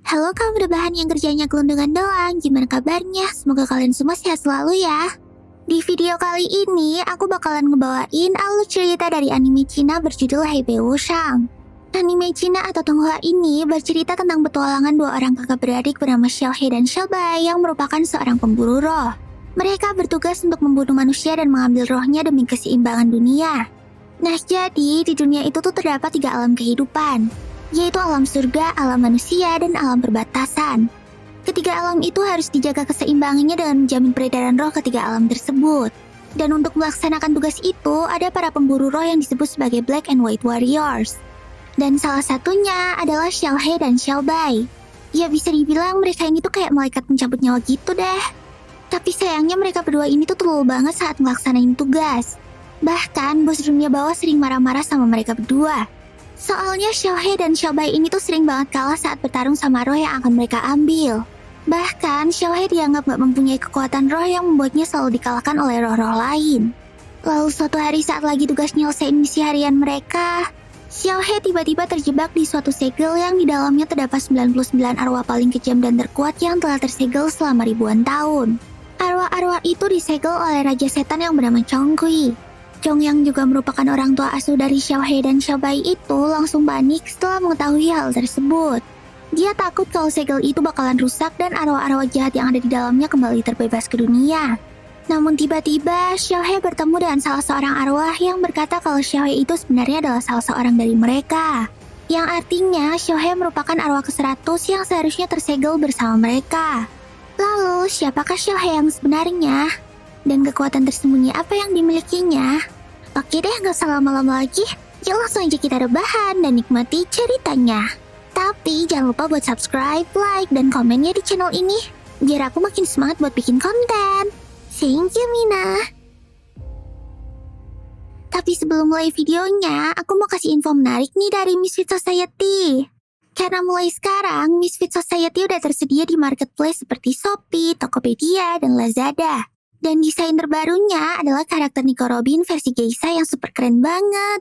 Halo kaum rebahan yang kerjanya gelundungan doang, gimana kabarnya? Semoga kalian semua sehat selalu ya. Di video kali ini, aku bakalan ngebawain alur cerita dari anime Cina berjudul Hebei Wushang. Anime Cina atau Tonghua ini bercerita tentang petualangan dua orang kakak beradik bernama Xiaohe dan Xiaobai yang merupakan seorang pemburu roh. Mereka bertugas untuk membunuh manusia dan mengambil rohnya demi keseimbangan dunia. Nah jadi, di dunia itu tuh terdapat 3 alam kehidupan, yaitu alam surga, alam manusia, dan alam perbatasan. Ketiga alam itu harus dijaga keseimbangannya dengan menjamin peredaran roh ketiga alam tersebut. Dan untuk melaksanakan tugas itu, ada para pemburu roh yang disebut sebagai Black and White Warriors. Dan salah satunya adalah Xiaohe dan Xiaobai. Ya bisa dibilang mereka ini tuh kayak malaikat pencabut nyawa gitu deh. Tapi sayangnya mereka berdua ini tuh tolol banget saat melaksanain tugas. Bahkan bos dunia bawah sering marah-marah sama mereka berdua. Soalnya Xiaohe dan Xiaobai ini tuh sering banget kalah saat bertarung sama roh yang akan mereka ambil. Bahkan Xiaohe dianggap gak mempunyai kekuatan roh yang membuatnya selalu dikalahkan oleh roh-roh lain. Lalu suatu hari saat lagi tugas nyelesain misi harian mereka, Xiaohe tiba-tiba terjebak di suatu segel yang di dalamnya terdapat 99 arwah paling kejam dan terkuat yang telah tersegel selama ribuan tahun. Arwah-arwah itu disegel oleh Raja Setan yang bernama Chong Kui. Chong yang juga merupakan orang tua asuh dari Xiaohe dan Xiaobai itu langsung panik setelah mengetahui hal tersebut. Dia takut kalau segel itu bakalan rusak dan arwah-arwah jahat yang ada di dalamnya kembali terbebas ke dunia. Namun tiba-tiba Xiaohe bertemu dengan salah seorang arwah yang berkata kalau Xiaohe itu sebenarnya adalah salah seorang dari mereka. Yang artinya Xiaohe merupakan arwah ke-100 yang seharusnya tersegel bersama mereka. Lalu siapakah Xiaohe yang sebenarnya? Dan kekuatan tersembunyi apa yang dimilikinya? Oke deh, gak usah lama-lama lagi. Yuk langsung aja kita rebahan dan nikmati ceritanya. Tapi jangan lupa buat subscribe, like, dan komennya di channel ini, biar aku makin semangat buat bikin konten. Thank you, Mina. Tapi sebelum mulai videonya, aku mau kasih info menarik nih dari Misfit Society. Karena mulai sekarang, Misfit Society udah tersedia di marketplace seperti Shopee, Tokopedia, dan Lazada. Dan desain terbarunya adalah karakter Nico Robin versi Geisha yang super keren banget.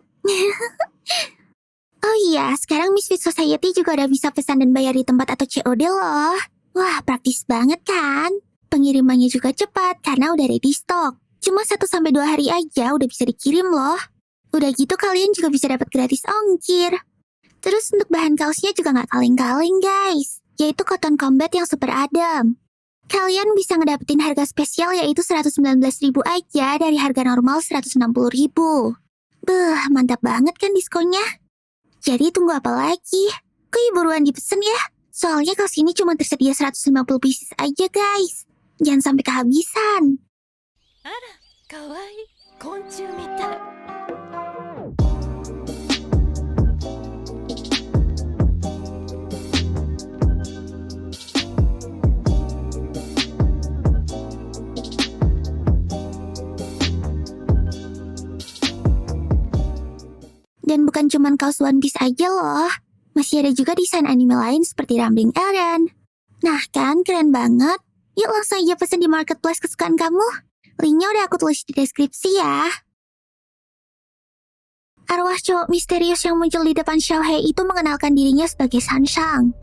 Oh iya, sekarang Misfit Society juga udah bisa pesan dan bayar di tempat atau COD loh. Wah, praktis banget kan? Pengirimannya juga cepat karena udah ready stock. Cuma 1-2 hari aja udah bisa dikirim loh. Udah gitu kalian juga bisa dapat gratis ongkir. Terus untuk bahan kaosnya juga nggak kaleng-kaleng guys, yaitu cotton combat yang super adem. Kalian bisa ngedapetin harga spesial yaitu 119.000 aja dari harga normal 160.000. Beuh, mantap banget kan diskonnya? Jadi tunggu apa lagi? Kuy buruan dipesen ya. Soalnya kaos ini cuma tersedia 150 pieces aja guys. Jangan sampai kehabisan. Ara, kawaii, konchu mitai. Dan bukan cuma kaos One Piece aja loh. Masih ada juga desain anime lain seperti Rambling Eren. Nah kan, keren banget. Yuk langsung aja pesen di marketplace kesukaan kamu. Linknya udah aku tulis di deskripsi ya. Arwah cowok misterius yang muncul di depan Xiaohe itu mengenalkan dirinya sebagai Sanshang.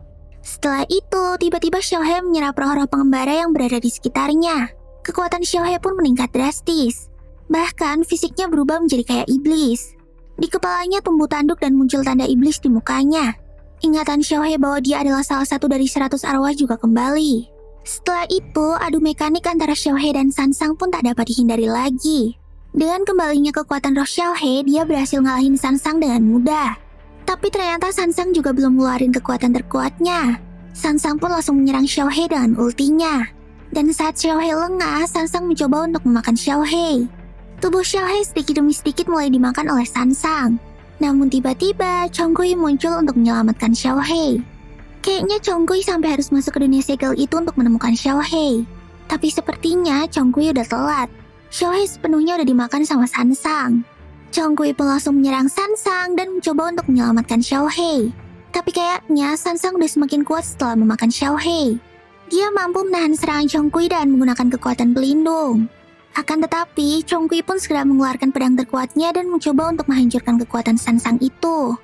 Setelah itu, tiba-tiba Xiaohe menyerap roh-roh pengembara yang berada di sekitarnya. Kekuatan Xiaohe pun meningkat drastis. Bahkan fisiknya berubah menjadi kayak iblis. Di kepalanya tumbuh tanduk dan muncul tanda iblis di mukanya. Ingatan Xiaohe bahwa dia adalah salah satu dari 100 arwah juga kembali. Setelah itu, adu mekanik antara Xiaohe dan Sansang pun tak dapat dihindari lagi. Dengan kembalinya kekuatan roh Xiaohe, dia berhasil ngalahin Sansang dengan mudah. Tapi ternyata Sansang juga belum ngeluarin kekuatan terkuatnya. Sansang pun langsung menyerang Xiaohe dengan ultinya. Dan saat Xiaohe lengah, Sansang mencoba untuk memakan Xiaohe. Tubuh Xiaohe sedikit demi sedikit mulai dimakan oleh Sansang. Namun tiba-tiba, Chong Kui muncul untuk menyelamatkan Xiaohe. Kayaknya Chong Kui sampai harus masuk ke dunia segel itu untuk menemukan Xiaohe. Tapi sepertinya Chong Kui udah telat. Xiaohe sepenuhnya udah dimakan sama Sansang. Chong Kui pun langsung menyerang Sansang dan mencoba untuk menyelamatkan Xiaohe. Tapi kayaknya Sansang udah semakin kuat setelah memakan Xiaohe. Dia mampu menahan serangan Chong Kui dan menggunakan kekuatan pelindung. Akan tetapi, Chong Kui pun segera mengeluarkan pedang terkuatnya dan mencoba untuk menghancurkan kekuatan Sansang itu.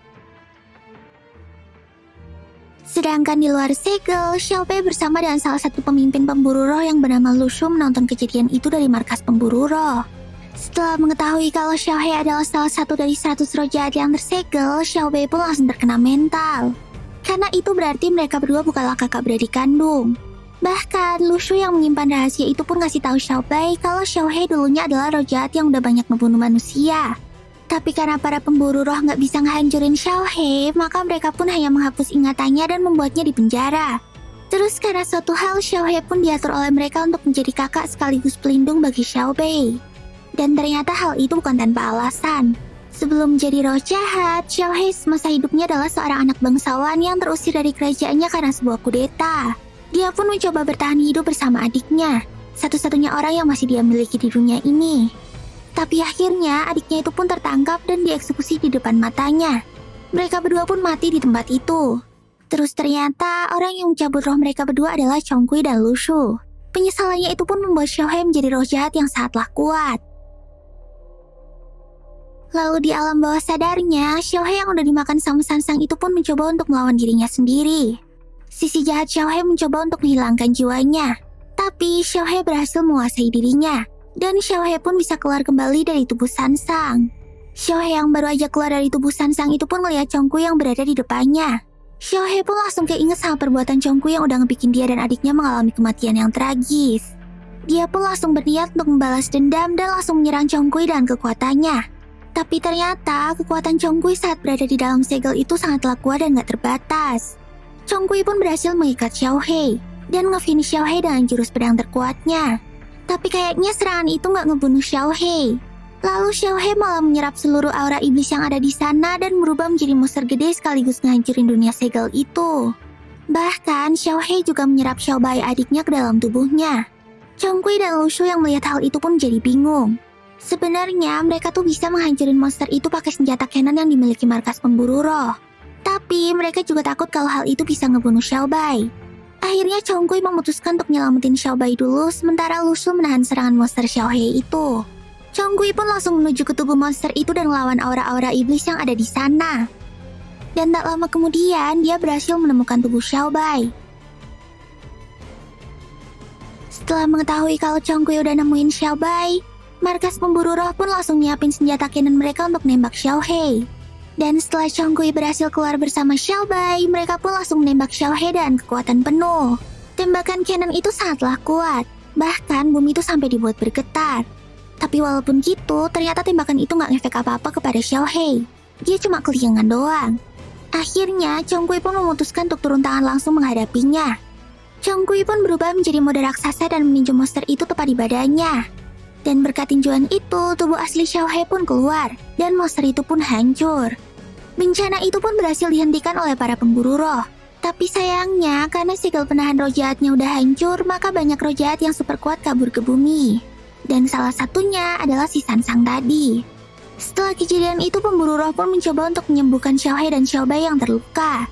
Sedangkan di luar segel, Xiaobei bersama dengan salah satu pemimpin pemburu roh yang bernama Lu Shu menonton kejadian itu dari markas pemburu roh. Setelah mengetahui kalau Xiaohei adalah salah satu dari 100 roh jahat yang tersegel, Xiaobei pun langsung terkena mental. Karena itu berarti mereka berdua bukanlah kakak beradik kandung. Bahkan, Lu Shu yang menyimpan rahasia itu pun ngasih tahu Xiaobei kalau Xiaohei dulunya adalah roh jahat yang udah banyak ngebunuh manusia. Tapi karena para pemburu roh nggak bisa ngehancurin Xiaohei, maka mereka pun hanya menghapus ingatannya dan membuatnya di penjara. Terus karena suatu hal, Xiaohei pun diatur oleh mereka untuk menjadi kakak sekaligus pelindung bagi Xiaobei. Dan ternyata hal itu bukan tanpa alasan. Sebelum menjadi roh jahat, Xiaohei semasa hidupnya adalah seorang anak bangsawan yang terusir dari kerajaannya karena sebuah kudeta. Dia pun mencoba bertahan hidup bersama adiknya, satu-satunya orang yang masih dia miliki di dunia ini. Tapi akhirnya adiknya itu pun tertangkap dan dieksekusi di depan matanya. Mereka berdua pun mati di tempat itu. Terus ternyata orang yang mencabut roh mereka berdua adalah Chongqui dan Lu Shu. Penyesalannya itu pun membuat Xiaohei menjadi roh jahat yang sangatlah kuat. Lalu di alam bawah sadarnya, Xiaohei yang udah dimakan sama Sansang itu pun mencoba untuk melawan dirinya sendiri. Sisi jahat Xiaohei mencoba untuk menghilangkan jiwanya. Tapi Xiaohei berhasil menguasai dirinya. Dan Xiaohei pun bisa keluar kembali dari tubuh Sansang. Xiaohei yang baru aja keluar dari tubuh Sansang itu pun melihat Chongqui yang berada di depannya. Xiaohei pun langsung keinget sama perbuatan Chongqui yang udah ngebikin dia dan adiknya mengalami kematian yang tragis. Dia pun langsung berniat untuk membalas dendam dan langsung menyerang Chongqui dengan kekuatannya. Tapi ternyata kekuatan Chongqui saat berada di dalam segel itu sangatlah kuat dan gak terbatas. Chongqui pun berhasil mengikat Xiaohei dan nge-finish Xiaohei dengan jurus pedang terkuatnya. Tapi kayaknya serangan itu gak ngebunuh Xiaohei. Lalu Xiaohei malah menyerap seluruh aura iblis yang ada di sana dan berubah menjadi monster gede sekaligus ngehancurin dunia segel itu. Bahkan Xiaohei juga menyerap Xiaobai adiknya ke dalam tubuhnya. Chongqui dan Lu Shu yang melihat hal itu pun jadi bingung. Sebenarnya mereka tuh bisa menghancurin monster itu pakai senjata cannon yang dimiliki markas pemburu roh. Tapi mereka juga takut kalau hal itu bisa ngebunuh Xiaobai. Akhirnya Chongqui memutuskan untuk nyelamatin Xiaobai dulu, sementara Lu Shu menahan serangan monster Xiaohei itu. Chongqui pun langsung menuju ke tubuh monster itu dan melawan aura-aura iblis yang ada di sana. Dan tak lama kemudian, dia berhasil menemukan tubuh Xiaobai. Setelah mengetahui kalau Chongqui udah nemuin Xiaobai, markas pemburu roh pun langsung nyiapin senjata cannon mereka untuk nembak Xiaohei. Dan setelah Chongqui berhasil keluar bersama Xiaobai, mereka pun langsung menembak Xiaohei dengan kekuatan penuh. Tembakan cannon itu sangatlah kuat, bahkan bumi itu sampai dibuat bergetar. Tapi walaupun gitu, ternyata tembakan itu nggak ngefek apa-apa kepada Xiaohei. Dia cuma keliangan doang. Akhirnya, Chongqui pun memutuskan untuk turun tangan langsung menghadapinya. Chongqui pun berubah menjadi mode raksasa dan meninju monster itu tepat di badannya. Dan berkat tinjuan itu, tubuh asli Xiaohei pun keluar, dan monster itu pun hancur. Bencana itu pun berhasil dihentikan oleh para pemburu roh. Tapi sayangnya, karena segel penahan roh jahatnya udah hancur, maka banyak roh jahat yang super kuat kabur ke bumi. Dan salah satunya adalah si Sansang tadi. Setelah kejadian itu, pemburu roh pun mencoba untuk menyembuhkan Xiaohei dan Xiaobai yang terluka.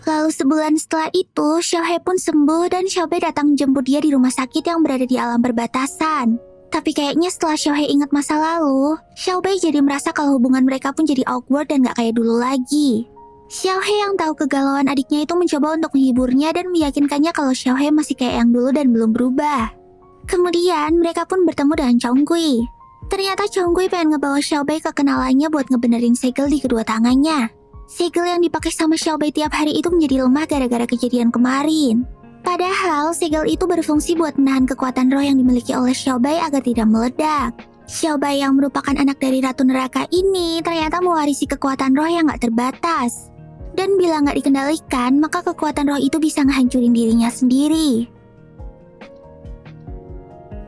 Lalu sebulan setelah itu, Xiaohei pun sembuh dan Xiaobai datang menjemput dia di rumah sakit yang berada di alam perbatasan. Tapi kayaknya setelah Xiaohei ingat masa lalu, Xiaobai jadi merasa kalau hubungan mereka pun jadi awkward dan gak kayak dulu lagi. Xiaohei yang tahu kegalauan adiknya itu mencoba untuk menghiburnya dan meyakinkannya kalau Xiaohei masih kayak yang dulu dan belum berubah. Kemudian mereka pun bertemu dengan Chongqui. Ternyata Chongqui pengen ngebawa Xiaobai ke kenalannya buat ngebenerin segel di kedua tangannya. Segel yang dipakai sama Xiaobai tiap hari itu menjadi lemah gara-gara kejadian kemarin. Padahal segel itu berfungsi buat menahan kekuatan roh yang dimiliki oleh Xiaobai agar tidak meledak. Xiaobai yang merupakan anak dari Ratu Neraka ini ternyata mewarisi kekuatan roh yang gak terbatas. Dan bila gak dikendalikan, maka kekuatan roh itu bisa ngehancurin dirinya sendiri.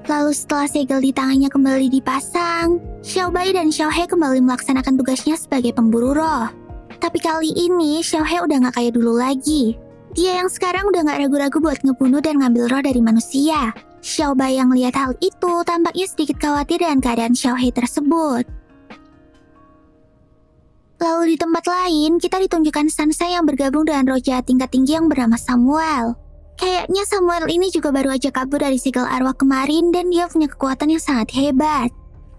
Lalu setelah segel di tangannya kembali dipasang, Xiaobai dan Xiaohei kembali melaksanakan tugasnya sebagai pemburu roh. Tapi kali ini Xiaohei udah gak kayak dulu lagi. Dia yang sekarang udah gak ragu-ragu buat ngebunuh dan ngambil roh dari manusia. Xiaobai yang melihat hal itu tampaknya sedikit khawatir dengan keadaan Xiaohei tersebut. Lalu di tempat lain, kita ditunjukkan Sansa yang bergabung dengan roh jahat tingkat tinggi yang bernama Samuel. Kayaknya Samuel ini juga baru aja kabur dari segel arwah kemarin dan dia punya kekuatan yang sangat hebat.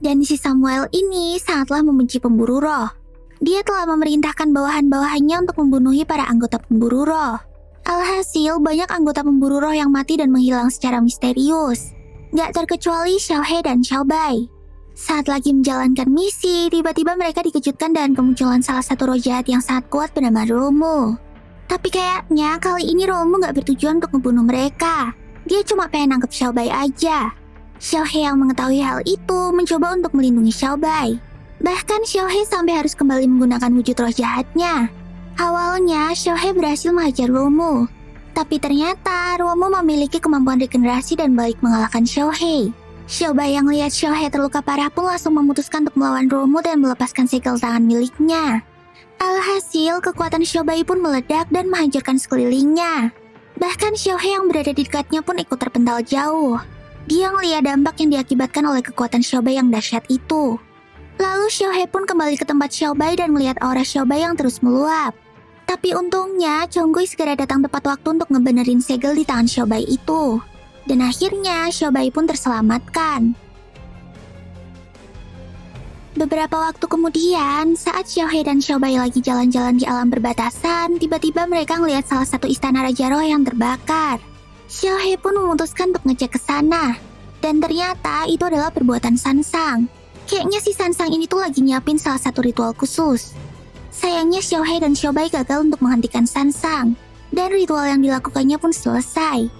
Dan si Samuel ini sangatlah membenci pemburu roh. Dia telah memerintahkan bawahan-bawahannya untuk membunuhi para anggota pemburu roh. Alhasil, banyak anggota pemburu roh yang mati dan menghilang secara misterius. Gak terkecuali Xiaohe dan Xiaobai. Saat lagi menjalankan misi, tiba-tiba mereka dikejutkan dengan kemunculan salah satu roh jahat yang sangat kuat bernama Romu. Tapi kayaknya kali ini Romu gak bertujuan untuk membunuh mereka. Dia cuma pengen nangkep Xiaobai aja. Xiaohe yang mengetahui hal itu mencoba untuk melindungi Xiaobai. Bahkan Xiaohe sampai harus kembali menggunakan wujud roh jahatnya. Awalnya, Xiaohe berhasil menghajar Romu. Tapi ternyata Romu memiliki kemampuan regenerasi dan balik mengalahkan Xiaohe. Xiaobai yang melihat Xiaohe terluka parah pun langsung memutuskan untuk melawan Romu dan melepaskan segel tangan miliknya. Alhasil, kekuatan Xiaobai pun meledak dan menghancurkan sekelilingnya. Bahkan Xiaohe yang berada di dekatnya pun ikut terpental jauh. Dia melihat dampak yang diakibatkan oleh kekuatan Xiaobai yang dahsyat itu. Lalu Xiaohe pun kembali ke tempat Xiaobai dan melihat aura Xiaobai yang terus meluap. Tapi untungnya, Chonggui segera datang tepat waktu untuk ngebenerin segel di tangan Xiaobai itu. Dan akhirnya, Xiaobai pun terselamatkan. Beberapa waktu kemudian, saat Xiaohe dan Xiaobai lagi jalan-jalan di alam perbatasan, tiba-tiba mereka melihat salah satu istana Raja Roh yang terbakar. Xiaohe pun memutuskan untuk ngecek ke sana. Dan ternyata itu adalah perbuatan Sansang. Kayaknya si Sansang ini tuh lagi nyiapin salah satu ritual khusus. Sayangnya Xiaohe dan Xiaobai gagal untuk menghentikan Sansang, dan ritual yang dilakukannya pun selesai.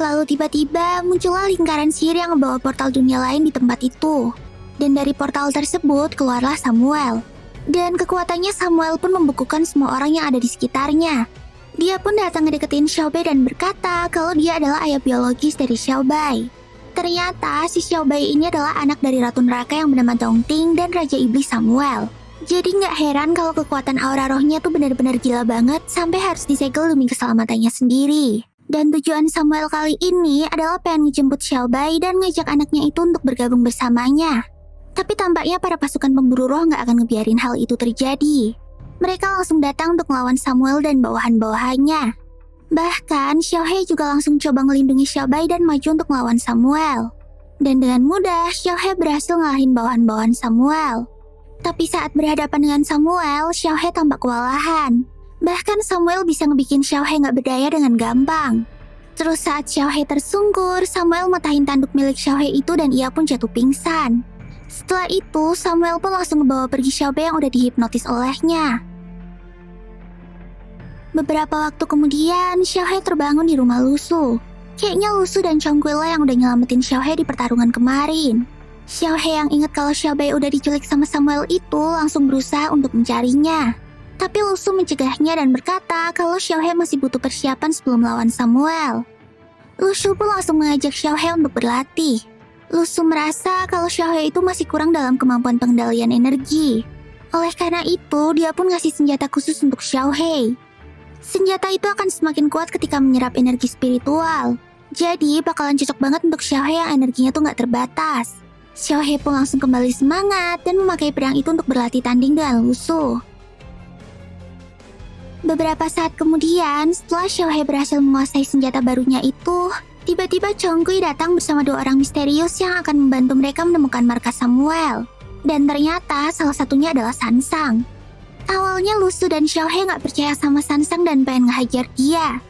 Lalu tiba-tiba muncullah lingkaran sihir yang membawa portal dunia lain di tempat itu. Dan dari portal tersebut keluarlah Samuel. Dan kekuatannya Samuel pun membukukan semua orang yang ada di sekitarnya. Dia pun datang ngedeketin Xiaobai dan berkata kalau dia adalah ayah biologis dari Xiaobai. Ternyata si Xiaobai ini adalah anak dari Ratu Neraka yang bernama Dongting dan Raja Iblis Samuel. Jadi nggak heran kalau kekuatan aura rohnya tuh benar-benar gila banget sampai harus disegel demi keselamatannya sendiri. Dan tujuan Samuel kali ini adalah pengen ngejemput Xiaobai dan ngajak anaknya itu untuk bergabung bersamanya. Tapi tampaknya para pasukan pemburu roh nggak akan ngebiarin hal itu terjadi. Mereka langsung datang untuk melawan Samuel dan bawahan-bawahannya. Bahkan Xiaohe juga langsung coba ngelindungi Xiaobai dan maju untuk melawan Samuel. Dan dengan mudah Xiaohe berhasil ngalahin bawahan-bawahan Samuel. Tapi saat berhadapan dengan Samuel, Xiaohe tampak kewalahan. Bahkan Samuel bisa ngebikin Xiaohe nggak berdaya dengan gampang. Terus saat Xiaohe tersungkur, Samuel matahin tanduk milik Xiaohe itu dan ia pun jatuh pingsan. Setelah itu, Samuel pun langsung membawa pergi Xiaobai yang udah dihipnotis olehnya. Beberapa waktu kemudian, Xiaohe terbangun di rumah Lusu. Kayaknya Lusu dan Chongqui lah yang udah nyelamatin Xiaohe di pertarungan kemarin. Xiaohe yang ingat kalau Xiaobai udah diculik sama Samuel itu langsung berusaha untuk mencarinya. Tapi Lusu mencegahnya dan berkata kalau Xiaohe masih butuh persiapan sebelum melawan Samuel. Lusu pun langsung mengajak Xiaohe untuk berlatih. Lusu merasa kalau Xiaohe itu masih kurang dalam kemampuan pengendalian energi. Oleh karena itu, dia pun ngasih senjata khusus untuk Xiaohe. Senjata itu akan semakin kuat ketika menyerap energi spiritual. Jadi bakalan cocok banget untuk Xiaohe yang energinya tuh gak terbatas. Xiaohe pun langsung kembali semangat dan memakai pedang itu untuk berlatih tanding dengan Lusu. Beberapa saat kemudian, setelah Xiaohe berhasil menguasai senjata barunya itu, tiba-tiba Chongqui datang bersama dua orang misterius yang akan membantu mereka menemukan markas Samuel. Dan ternyata salah satunya adalah Sansang. Awalnya Lusu dan Xiaohe gak percaya sama Sansang dan pengen ngehajar dia.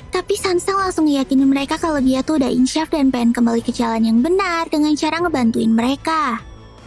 Tapi Sansang langsung ngeyakinin mereka kalau dia tuh udah insyaf dan pengen kembali ke jalan yang benar dengan cara ngebantuin mereka.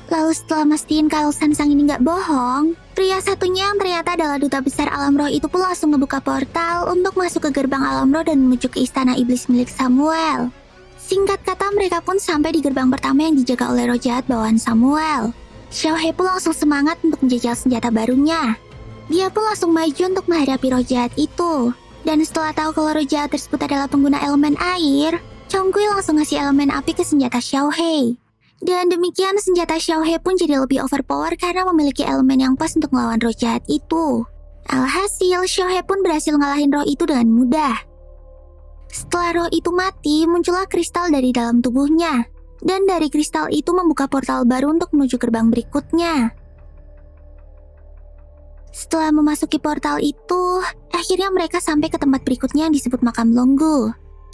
Lalu setelah mastiin kalau Sansang ini gak bohong, pria satunya yang ternyata adalah duta besar alam roh itu pun langsung ngebuka portal untuk masuk ke gerbang alam roh dan menuju ke istana iblis milik Samuel. Singkat kata mereka pun sampai di gerbang pertama yang dijaga oleh roh jahat bawahan Samuel. Xiaohe pun langsung semangat untuk menjajal senjata barunya. Dia pun langsung maju untuk menghadapi roh jahat itu. Dan setelah tahu kalau roh jahat tersebut adalah pengguna elemen air, Chongqui langsung ngasih elemen api ke senjata Xiaohe. Dan demikian senjata Xiaohe pun jadi lebih overpower karena memiliki elemen yang pas untuk melawan roh jahat itu. Alhasil, Xiaohe pun berhasil ngalahin roh itu dengan mudah. Setelah roh itu mati, muncullah kristal dari dalam tubuhnya. Dan dari kristal itu membuka portal baru untuk menuju gerbang berikutnya. Setelah memasuki portal itu, akhirnya mereka sampai ke tempat berikutnya yang disebut makam Longgu.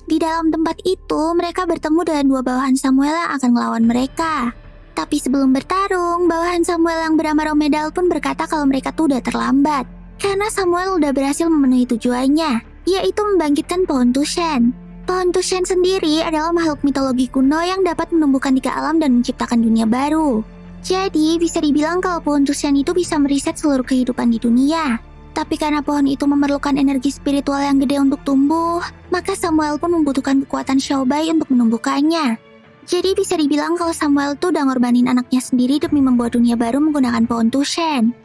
Di dalam tempat itu, mereka bertemu dengan dua bawahan Samuel yang akan melawan mereka. Tapi sebelum bertarung, bawahan Samuel yang bernama Romedal pun berkata kalau mereka tuh udah terlambat. Karena Samuel udah berhasil memenuhi tujuannya, yaitu membangkitkan pohon Tushen. Pohon Tushen sendiri adalah makhluk mitologi kuno yang dapat menumbuhkan 3 alam dan menciptakan dunia baru. Jadi, bisa dibilang kalau pohon Tushen itu bisa meriset seluruh kehidupan di dunia. Tapi karena pohon itu memerlukan energi spiritual yang gede untuk tumbuh, maka Samuel pun membutuhkan kekuatan Xiaobai untuk menumbuhkannya. Jadi bisa dibilang kalau Samuel tuh udah ngorbanin anaknya sendiri demi membuat dunia baru menggunakan pohon Tushen.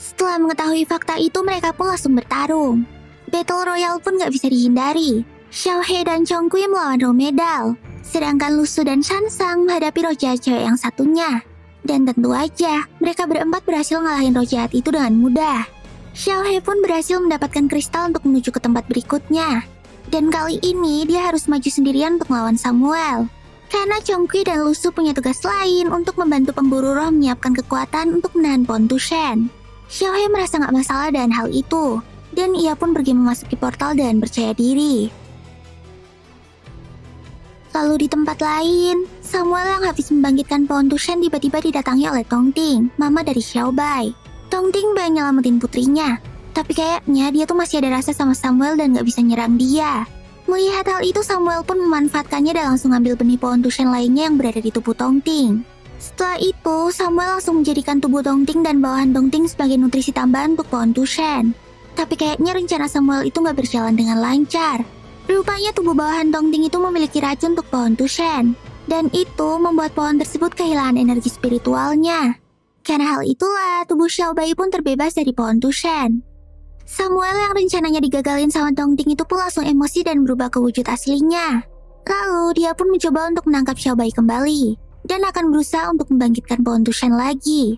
Setelah mengetahui fakta itu, mereka pun langsung bertarung. Battle Royale pun gak bisa dihindari. Xiaohe dan Chongqui melawan Romedal, sedangkan Lusu dan Sansang menghadapi roh jahat cewek yang satunya. Dan tentu aja, mereka berempat berhasil ngalahin roh jahat itu dengan mudah. Xiaohe pun berhasil mendapatkan kristal untuk menuju ke tempat berikutnya. Dan kali ini dia harus maju sendirian untuk melawan Samuel. Karena Chongqui dan Lusu punya tugas lain untuk membantu pemburu roh menyiapkan kekuatan untuk menahan pohon Tushen. Xiaohe merasa gak masalah dengan hal itu, dan ia pun pergi memasuki portal dengan percaya diri. Lalu di tempat lain, Samuel yang habis membangkitkan pohon Tushen tiba-tiba didatangi oleh Tongting, mama dari Xiaobai. Tongting pengen nyelamatin putrinya, tapi kayaknya dia tuh masih ada rasa sama Samuel dan gak bisa nyerang dia. Melihat hal itu, Samuel pun memanfaatkannya dan langsung ambil benih pohon Tushen lainnya yang berada di tubuh Tongting. Setelah itu, Samuel langsung menjadikan tubuh Tongting dan bawahan Tongting sebagai nutrisi tambahan untuk pohon Tushen. Tapi kayaknya rencana Samuel itu gak berjalan dengan lancar. Rupanya tubuh bawahan Tongting itu memiliki racun untuk pohon Tushen. Dan itu membuat pohon tersebut kehilangan energi spiritualnya. Karena hal itulah, tubuh Xiaobai pun terbebas dari pohon Tushen. Samuel yang rencananya digagalin sama Tongting itu pun langsung emosi dan berubah ke wujud aslinya. Lalu dia pun mencoba untuk menangkap Xiaobai kembali dan akan berusaha untuk membangkitkan pohon Tushen lagi.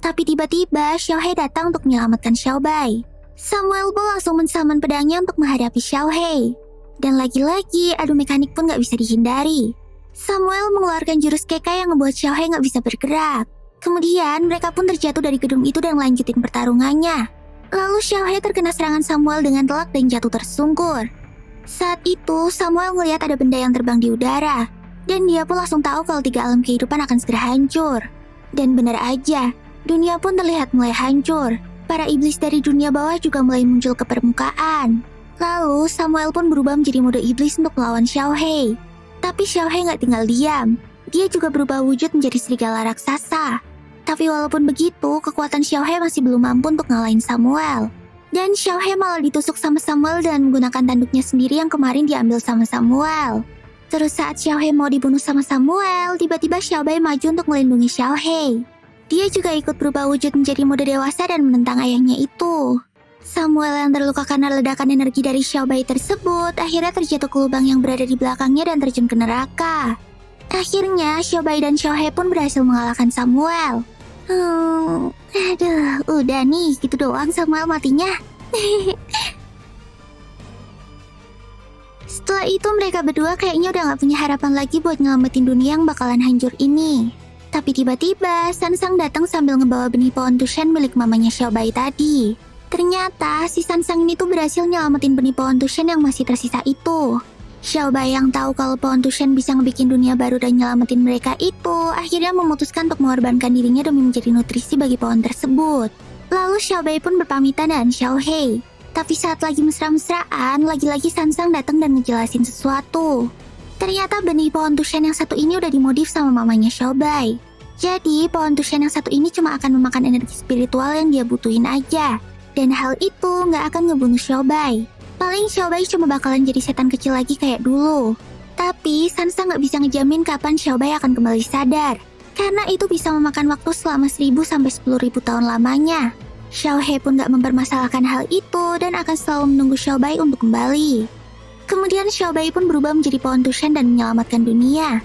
Tapi tiba-tiba Xiaohe datang untuk menyelamatkan Xiaobai. Samuel pun langsung mensaman pedangnya untuk menghadapi Xiaohe. Dan lagi-lagi adu mekanik pun gak bisa dihindari. Samuel mengeluarkan jurus Kekai yang ngebuat Xiaohe gak bisa bergerak. Kemudian mereka pun terjatuh dari gedung itu dan lanjutin pertarungannya. Lalu Xiaohe terkena serangan Samuel dengan telak dan jatuh tersungkur. Saat itu Samuel melihat ada benda yang terbang di udara. Dan dia pun langsung tahu kalau 3 alam kehidupan akan segera hancur. Dan benar aja, dunia pun terlihat mulai hancur. Para iblis dari dunia bawah juga mulai muncul ke permukaan. Lalu Samuel pun berubah menjadi mode iblis untuk melawan Xiaohe. Tapi Xiaohe gak tinggal diam. Dia juga berubah wujud menjadi serigala raksasa. Tapi walaupun begitu, kekuatan Xiaohe masih belum mampu untuk ngalahin Samuel. Dan Xiaohe malah ditusuk sama Samuel dan menggunakan tanduknya sendiri yang kemarin diambil sama Samuel. Terus saat Xiaohe mau dibunuh sama Samuel, tiba-tiba Xiaobai maju untuk melindungi Xiaohe. Dia juga ikut berubah wujud menjadi mode dewasa dan menentang ayahnya itu. Samuel yang terluka karena ledakan energi dari Xiaobai tersebut akhirnya terjatuh ke lubang yang berada di belakangnya dan terjun ke neraka. Akhirnya Xiaobai dan Xiaohe pun berhasil mengalahkan Samuel. Udah nih, gitu doang Samuel matinya. Setelah itu mereka berdua kayaknya udah gak punya harapan lagi buat nyelamatin dunia yang bakalan hancur ini. Tapi tiba-tiba Sansang datang sambil ngebawa benih pohon Tushen milik mamanya Xiaobai tadi. Ternyata si Sansang ini tuh berhasil nyelamatin benih pohon Tushen yang masih tersisa itu. Xiaobai yang tahu kalau pohon Tushen bisa ngebikin dunia baru dan nyelamatin mereka itu, akhirnya memutuskan untuk mengorbankan dirinya demi menjadi nutrisi bagi pohon tersebut. Lalu Xiaobai pun berpamitan dengan Xiaohe. Tapi saat lagi mesra-mesraan, lagi-lagi Sansang datang dan ngejelasin sesuatu. Ternyata benih pohon Tushen yang satu ini udah dimodif sama mamanya Xiaobai. Jadi pohon Tushen yang satu ini cuma akan memakan energi spiritual yang dia butuhin aja. Dan hal itu nggak akan ngebunuh Xiaobai. Paling Xiaobai cuma bakalan jadi setan kecil lagi kayak dulu. Tapi Sansang nggak bisa ngejamin kapan Xiaobai akan kembali sadar. Karena itu bisa memakan waktu selama 1000 sampai 10.000 tahun lamanya. Xiaohe pun gak mempermasalahkan hal itu dan akan selalu menunggu Xiaobai untuk kembali. Kemudian Xiaobai pun berubah menjadi pohon Tushen dan menyelamatkan dunia.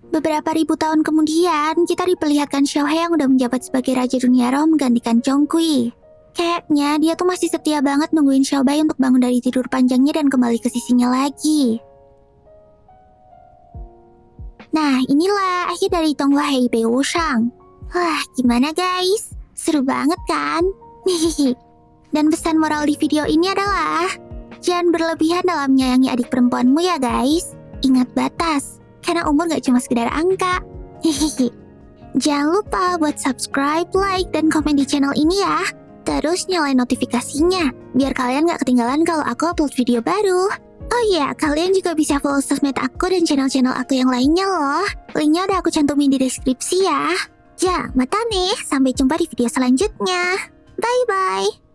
Beberapa ribu tahun kemudian, kita diperlihatkan Xiaohe yang udah menjabat sebagai Raja Dunia Roh menggantikan Chongqui. Kayaknya dia tuh masih setia banget nungguin Xiaobai untuk bangun dari tidur panjangnya dan kembali ke sisinya lagi. Nah, inilah akhir dari Donghua Heibei Wushang. Wah, gimana guys? Seru banget kan? Dan pesan moral di video ini adalah jangan berlebihan dalam menyayangi adik perempuanmu ya guys. Ingat batas, karena umur gak cuma sekedar angka. Hehehe. Jangan lupa buat subscribe, like, dan komen di channel ini ya. Terus nyalain notifikasinya, biar kalian gak ketinggalan kalau aku upload video baru. Oh iya, kalian juga bisa follow sosmed aku dan channel-channel aku yang lainnya loh. Linknya udah aku cantumin di deskripsi ya. Ya, mata nih. Sampai jumpa di video selanjutnya. Bye-bye.